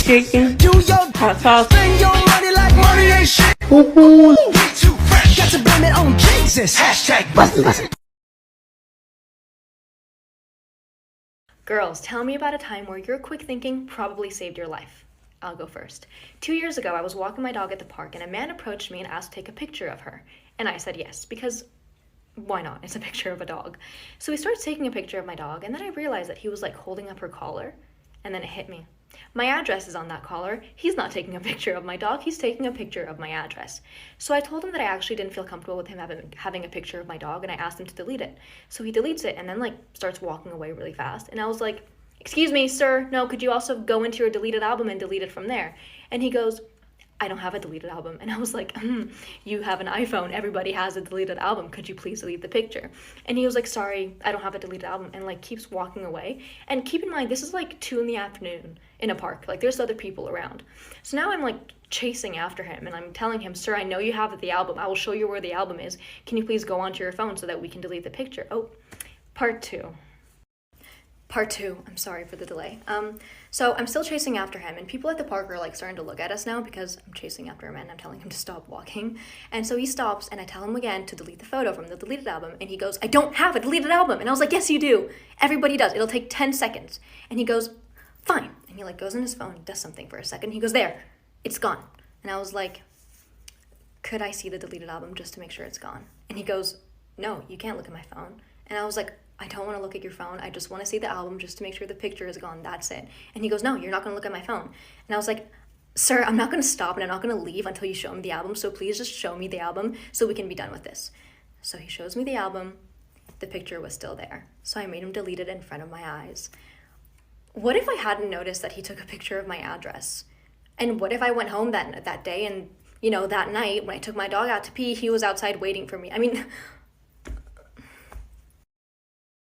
chicken, Do your hot sauce. spend your money like money ain't shit. Woohoo! We too fresh. Got to blame it on Jesus. Hashtag Bustin'. Girls, tell me about a time where your quick thinking probably saved your life. I'll go first. 2 years ago, I was walking my dog at the park and a man approached me and asked to take a picture of her. And I said yes, because why not? It's a picture of a dog. So he starts taking a picture of my dog, and then I realized that he was like holding up her collar, and then it hit me. My address is on that collar. He's not taking a picture of my dog, he's taking a picture of my address. So I told him that I actually didn't feel comfortable with him having a picture of my dog, and I asked him to delete it. So he deletes it and then like starts walking away really fast. And I was like, "Excuse me, sir, no, could you also go into your deleted album and delete it from there?" And he goes, "I don't have a deleted album." And I was like, "You have an iPhone, everybody has a deleted album, could you please delete the picture?" And he was like, "Sorry, I don't have a deleted album," and like keeps walking away. And keep in mind, this is like 2 PM in a park, like there's other people around. So now I'm like chasing after him and I'm telling him, "Sir, I know you have the album, I will show you where the album is, can you please go onto your phone so that we can delete the picture?" Oh, part two, I'm sorry for the delay. So I'm still chasing after him, and people at the park are like starting to look at us now because I'm chasing after him and I'm telling him to stop walking. And so he stops, and I tell him again to delete the photo from the deleted album, and he goes, "I don't have a deleted album." And I was like, "Yes, you do. Everybody does. It'll take 10 seconds. And he goes, "Fine." And he like goes on his phone and does something for a second. He goes, "There, it's gone." And I was like, "Could I see the deleted album just to make sure it's gone?" And he goes, "No, you can't look at my phone." And I was like, "I don't want to look at your phone. I just want to see the album just to make sure the picture is gone. That's it." And he goes, "No, you're not going to look at my phone." And I was like, "Sir, I'm not going to stop and I'm not going to leave until you show me the album. So please just show me the album so we can be done with this." So he shows me the album. The picture was still there. So I made him delete it in front of my eyes. What if I hadn't noticed that he took a picture of my address? And what if I went home that day and, you know, that night when I took my dog out to pee, he was outside waiting for me? I mean...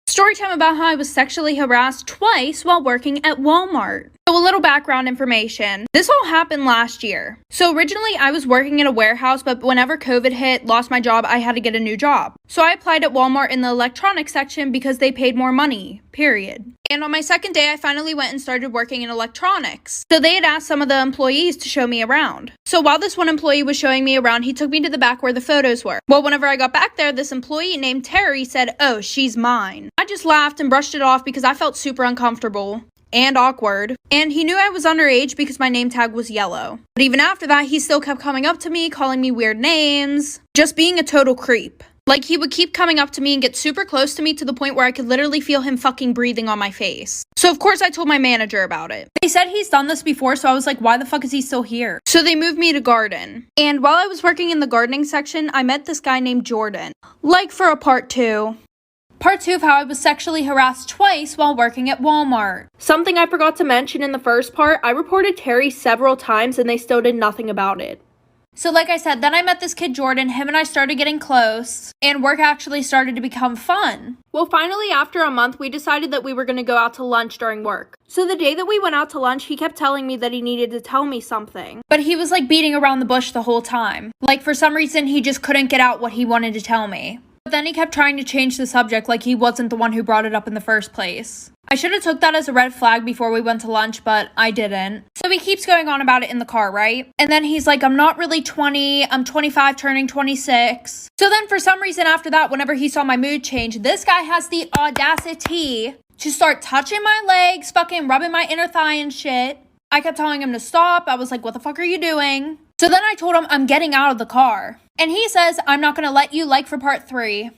Story time about how I was sexually harassed twice while working at Walmart. So a little background information. This all happened last year. So originally I was working in a warehouse, but whenever COVID hit, lost my job, I had to get a new job. So I applied at Walmart in the electronics section because they paid more money, period. And on my second day, I finally went and started working in electronics. So they had asked some of the employees to show me around. So while this one employee was showing me around, he took me to the back where the photos were. Well, whenever I got back there, this employee named Terry said, "Oh, she's mine." I just laughed and brushed it off because I felt super uncomfortable and awkward. And he knew I was underage because my name tag was yellow. But even after that, he still kept coming up to me, calling me weird names, just being a total creep. Like, he would keep coming up to me and get super close to me to the point where I could literally feel him fucking breathing on my face. So of course I told my manager about it. They said he's done this before, so I was like, why the fuck is he still here? So they moved me to garden. And while I was working in the gardening section, I met this guy named Jordan. Like for a part 2. Part 2 of how I was sexually harassed twice while working at Walmart. Something I forgot to mention in the first part, I reported Terry several times and they still did nothing about it. So like I said, then I met this kid Jordan, him and I started getting close, and work actually started to become fun. Well, finally, after a month, we decided that we were going to go out to lunch during work. So the day that we went out to lunch, he kept telling me that he needed to tell me something. But he was like beating around the bush the whole time. Like for some reason, he just couldn't get out what he wanted to tell me. But then he kept trying to change the subject like he wasn't the one who brought it up in the first place. I should have took that as a red flag before we went to lunch, but I didn't. So he keeps going on about it in the car, right? And then he's like, "I'm not really 20, I'm 25 turning 26. So then for some reason after that, whenever he saw my mood change, this guy has the audacity to start touching my legs, fucking rubbing my inner thigh and shit. I kept telling him to stop. I was like, "What the fuck are you doing?" So then I told him I'm getting out of the car. And he says, "I'm not gonna let you," like for part 3.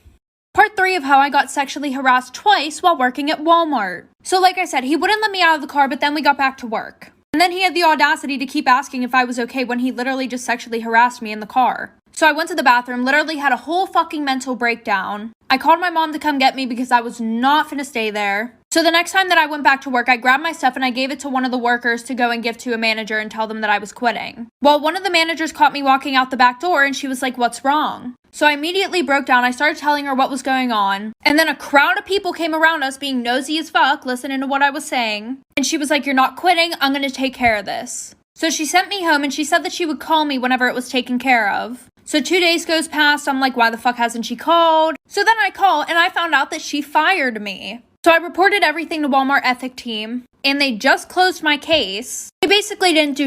Part 3 of how I got sexually harassed twice while working at Walmart. So like I said, he wouldn't let me out of the car, but then we got back to work. And then he had the audacity to keep asking if I was okay when he literally just sexually harassed me in the car. So I went to the bathroom, literally had a whole fucking mental breakdown. I called my mom to come get me because I was not finna stay there. So the next time that I went back to work, I grabbed my stuff and I gave it to one of the workers to go and give to a manager and tell them that I was quitting. Well, one of the managers caught me walking out the back door and she was like, "What's wrong?" So I immediately broke down. I started telling her what was going on. And then a crowd of people came around us being nosy as fuck, listening to what I was saying. And she was like, "You're not quitting. I'm gonna take care of this." So she sent me home and she said that she would call me whenever it was taken care of. So 2 days goes past. I'm like, why the fuck hasn't she called? So then I call and I found out that she fired me. So I reported everything to Walmart ethic team. and they just closed my case. They basically didn't do